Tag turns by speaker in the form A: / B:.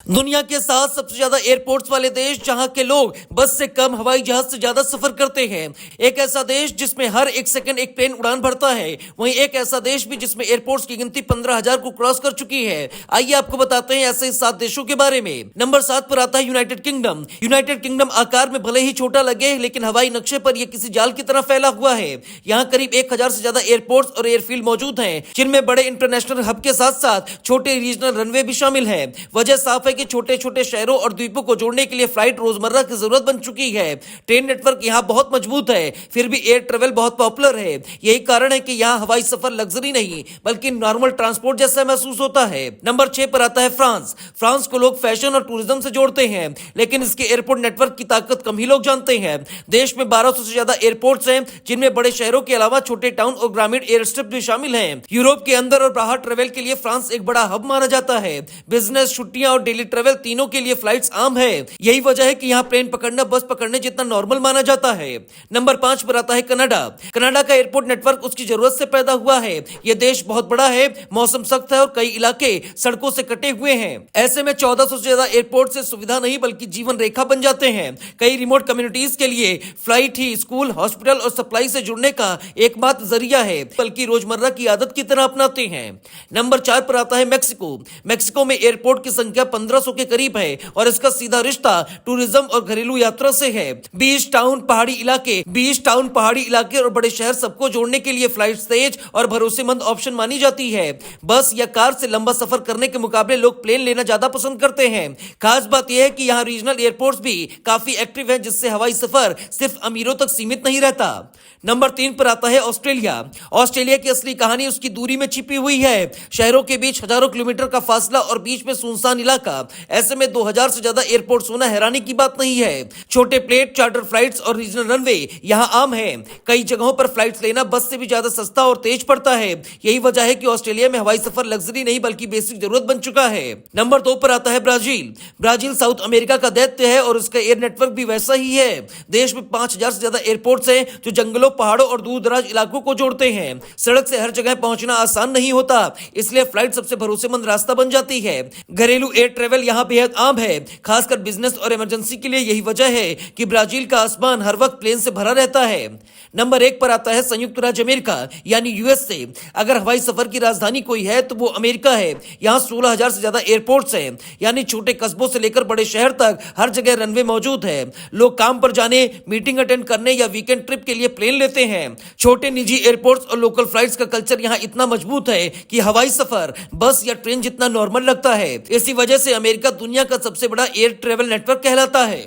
A: दुनिया के 7 सबसे ज्यादा एयरपोर्ट्स वाले देश जहां के लोग बस से कम हवाई जहाज से ज्यादा सफर करते हैं। एक ऐसा देश जिसमें हर एक सेकंड एक प्लेन उड़ान भरता है। वहीं एक ऐसा देश भी जिसमें एयरपोर्ट्स की गिनती 15,000 को क्रॉस कर चुकी है। आइए आपको बताते हैं ऐसे 7 देशों के बारे में। नंबर 7 पर आता है यूनाइटेड किंगडम। यूनाइटेड किंगडम आकार में भले ही छोटा लगे, लेकिन हवाई नक्शे पर यह किसी जाल की तरह फैला हुआ है। यहाँ करीब 1,000 से ज्यादा एयरपोर्ट्स और एयरफील्ड मौजूद हैं, जिनमें बड़े इंटरनेशनल हब के साथ साथ छोटे रीजनल रनवे भी शामिल है। वजह साफ है कि छोटे छोटे शहरों और द्वीपों को जोड़ने के लिए फ्लाइट रोजमर्रा की जरूरत बन चुकी है। ट्रेन नेटवर्क यहाँ बहुत मजबूत है, फिर भी एयर ट्रेवल बहुत पॉपुलर है। यही कारण है कि यहाँ हवाई सफर लग्जरी नहीं बल्कि नॉर्मल ट्रांसपोर्ट जैसा महसूस होता है। नंबर 6 पर आता है फ्रांस। फ्रांस को लोग फैशन और टूरिज्म से जोड़ते हैं, लेकिन इसके एयरपोर्ट नेटवर्क की ताकत कम ही लोग जानते हैं। देश में 1200 से ज्यादा एयरपोर्ट्स हैं, जिनमें बड़े शहरों के अलावा छोटे टाउन और ग्रामीण एयर स्ट्रिप भी शामिल हैं। यूरोप के अंदर और बाहर ट्रेवल के लिए फ्रांस एक बड़ा हब माना जाता है। बिजनेस, छुट्टियां और डेली ट्रेवल तीनों के लिए फ्लाइट्स आम है। यही वजह है कि यहाँ प्लेन पकड़ना बस पकड़ने जितना नॉर्मल माना जाता है। नंबर 5 पर आता है कनाडा। कनाडा का एयरपोर्ट नेटवर्क उसकी जरूरत से पैदा हुआ है। यह देश बहुत बड़ा है, मौसम सख्त है और कई इलाके सड़कों से कटे हुए हैं। ऐसे में 1400 से ज्यादा एयरपोर्ट से सुविधा नहीं बल्कि जीवन रेखा बन जाते हैं। कई रिमोट कम्युनिटीज के लिए फ्लाइट ही स्कूल, हॉस्पिटल और सप्लाई से जुड़ने का एकमात्र जरिया है, बल्कि रोजमर्रा की आदत की तरह अपनाते हैं। नंबर 4 पर आता है मैक्सिको। मैक्सिको में एयरपोर्ट की संख्या 1500 के करीब है और इसका सीधा रिश्ता टूरिज्म और घरेलू यात्रा से है। बीच टाउन, पहाड़ी इलाके और बड़े शहर सबको जोड़ने के लिए फ्लाइट तेज और भरोसेमंद ऑप्शन मानी जाती है। बस या कार से लंबा सफर करने के मुकाबले लोग प्लेन लेना ज्यादा पसंद करते हैं। खास बात यह है कि यहाँ रीजनल एयरपोर्ट्स भी काफी एक्टिव है, जिससे हवाई सफर सिर्फ अमीरों तक सीमित नहीं रहता। नंबर 3 पर आता है ऑस्ट्रेलिया। ऑस्ट्रेलिया की असली कहानी उसकी दूरी में छिपी हुई है। शहरों के बीच हजारों किलोमीटर का फासला और बीच में सुनसान इलाका। ऐसे में 2000 से ज्यादा एयरपोर्ट्स होना हैरानी की बात नहीं है। छोटे प्लेट, चार्टर फ्लाइट्स और रीजनल रनवे यहाँ आम है। कई जगहों पर फ्लाइट्स लेना बस से भी ज्यादा सस्ता और तेज पड़ता है। यही वजह है कि ऑस्ट्रेलिया में हवाई सफर लग्जरी नहीं बल्कि बेसिक जरूरत बन चुका है। नंबर 2 पर आता है ब्राजील। ब्राजील साउथ अमेरिका का दैत्य है और उसका एयर नेटवर्क भी वैसा ही है। देश में 5000 से ज्यादा एयरपोर्ट्स हैं, जो जंगलों, पहाड़ों और दूर दराज इलाकों को जोड़ते हैं। सड़क से हर जगह पहुंचना आसान नहीं होता, इसलिए फ्लाइट सबसे भरोसेमंद रास्ता बन जाती है। घरेलू एयर ट्रेवल यहाँ बेहद आम है, खासकर बिजनेस और इमरजेंसी के लिए। यही वजह है कि ब्राजील का आसमान हर वक्त प्लेन से भरा रहता है। नंबर 1 पर आता है संयुक्त राज्य अमेरिका यानी यूएसए। अगर हवाई सफर की राजधानी कोई है तो वो अमेरिका है। यहाँ 16,000 से ज्यादा एयरपोर्ट्स हैं, यानी छोटे कस्बों से लेकर बड़े शहर तक हर जगह रनवे मौजूद है। लोग काम पर जाने, मीटिंग अटेंड करने या वीकेंड ट्रिप के लिए प्लेन लेते हैं। छोटे निजी एयरपोर्ट्स और लोकल फ्लाइट्स का कल्चर यहाँ इतना मजबूत है कि हवाई सफर बस या ट्रेन जितना नॉर्मल लगता है। इसी वजह से अमेरिका दुनिया का सबसे बड़ा एयर ट्रेवल नेटवर्क कहलाता है।